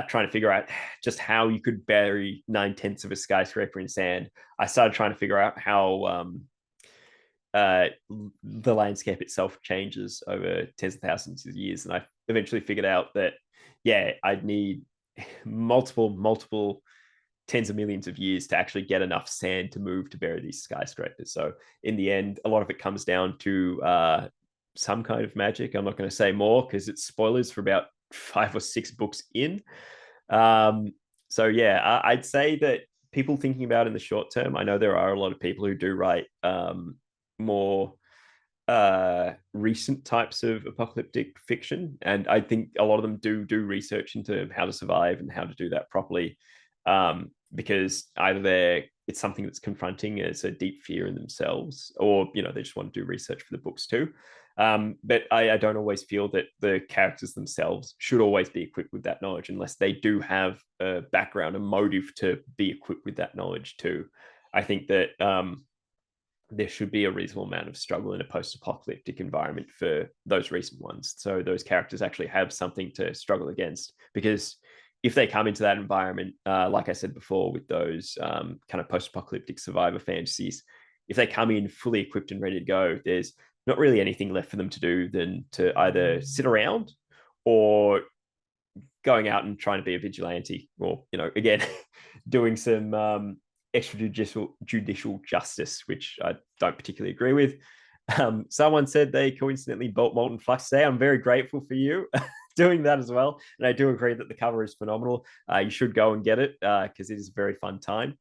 trying to figure out just how you could bury 9/10 of a skyscraper in sand, I started trying to figure out how the landscape itself changes over tens of thousands of years. And I eventually figured out that, yeah, I'd need multiple tens of millions of years to actually get enough sand to move to bury these skyscrapers. So in the end, a lot of it comes down to some kind of magic. I'm not going to say more because it's spoilers for about 5 or 6 books in. So yeah, I'd say that people thinking about in the short term, I know there are a lot of people who do write more recent types of apocalyptic fiction, and I think a lot of them do research into how to survive and how to do that properly, because either it's something that's confronting as a deep fear in themselves, or they just want to do research for the books too. But I don't always feel that the characters themselves should always be equipped with that knowledge unless they do have a background, a motive to be equipped with that knowledge too. I think that there should be a reasonable amount of struggle in a post-apocalyptic environment for those recent ones. So those characters actually have something to struggle against. Because if they come into that environment, like I said before, with those kind of post-apocalyptic survivor fantasies, if they come in fully equipped and ready to go, there's not really anything left for them to do than to either sit around or going out and trying to be a vigilante, or again, doing some extrajudicial justice, which I don't particularly agree with. Someone said they coincidentally bought Molten Flux today. I'm very grateful for you doing that as well, and I do agree that the cover is phenomenal. You should go and get it because it is a very fun time.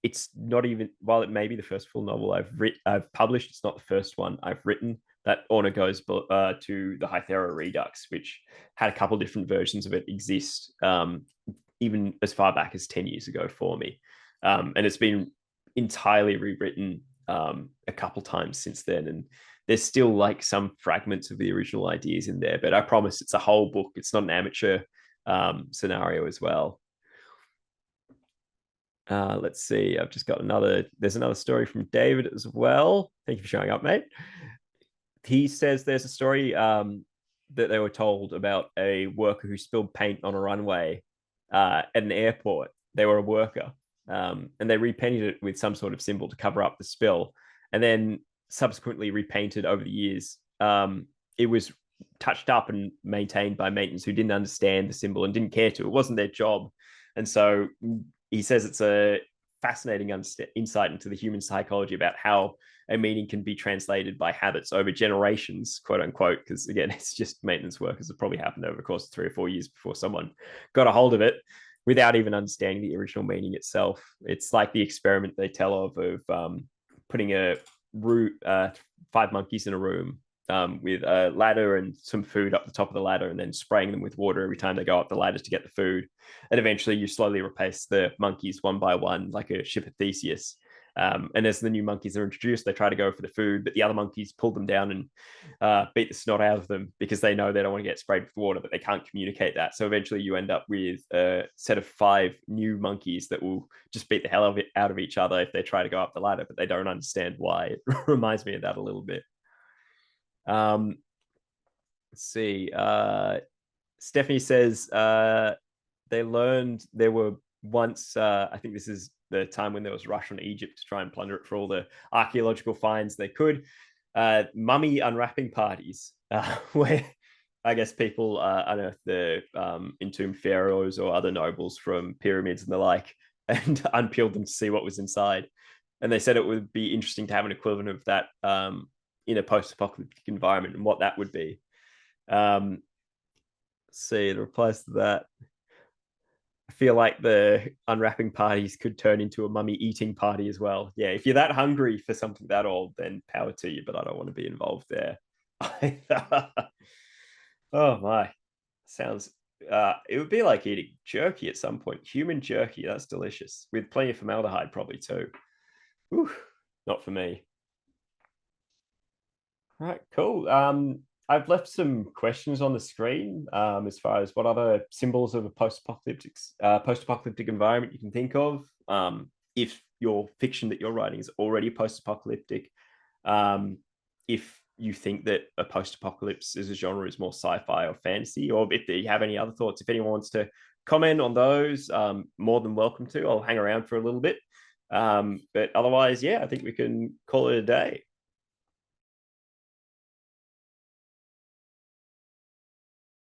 It's not even, while it may be the first full novel I've published, it's not the first one I've written. That honor goes to the Hythera Redux, which had a couple different versions of it exist, even as far back as 10 years ago for me. And it's been entirely rewritten a couple times since then. And there's still like some fragments of the original ideas in there, but I promise it's a whole book. It's not an amateur scenario as well. Let's see. I've just got there's another story from David as well. Thank you for showing up, mate. He says there's a story that they were told about a worker who spilled paint on a runway at an airport. They were a worker, and they repainted it with some sort of symbol to cover up the spill, and then subsequently repainted over the years. It was touched up and maintained by maintenance who didn't understand the symbol and didn't care to. It wasn't their job. And so he says it's a fascinating insight into the human psychology about how a meaning can be translated by habits over generations, quote unquote, because again, it's just maintenance workers that probably happened over the course of 3 or 4 years before someone got a hold of it without even understanding the original meaning itself. It's like the experiment they tell of putting 5 monkeys in a room with a ladder and some food up the top of the ladder, and then spraying them with water every time they go up the ladder to get the food. And eventually you slowly replace the monkeys one by one, like a ship of Theseus. And as the new monkeys are introduced, they try to go for the food, but the other monkeys pull them down and beat the snot out of them because they know they don't want to get sprayed with water, but they can't communicate that. So eventually you end up with a set of 5 new monkeys that will just beat the hell out of each other if they try to go up the ladder, but they don't understand why. It reminds me of that a little bit. Let's see. Stephanie says they learned there were once, I think this is the time when there was a rush on Egypt to try and plunder it for all the archaeological finds they could, mummy unwrapping parties, where guess people unearthed the entombed pharaohs or other nobles from pyramids and the like, and unpeeled them to see what was inside. And they said it would be interesting to have an equivalent of that in a post-apocalyptic environment and what that would be. Let's see the replies to that. I feel like the unwrapping parties could turn into a mummy eating party as well. Yeah, if you're that hungry for something that old, then power to you, but I don't want to be involved there. Oh my. Sounds it would be like eating jerky at some point. Human jerky, that's delicious. With plenty of formaldehyde, probably too. Whew, not for me. All right, cool. I've left some questions on the screen as far as what other symbols of a post-apocalyptic environment you can think of. If your fiction that you're writing is already post-apocalyptic, if you think that a post-apocalypse as a genre is more sci-fi or fantasy, or if you have any other thoughts, if anyone wants to comment on those, more than welcome to. I'll hang around for a little bit. But otherwise, yeah, I think we can call it a day.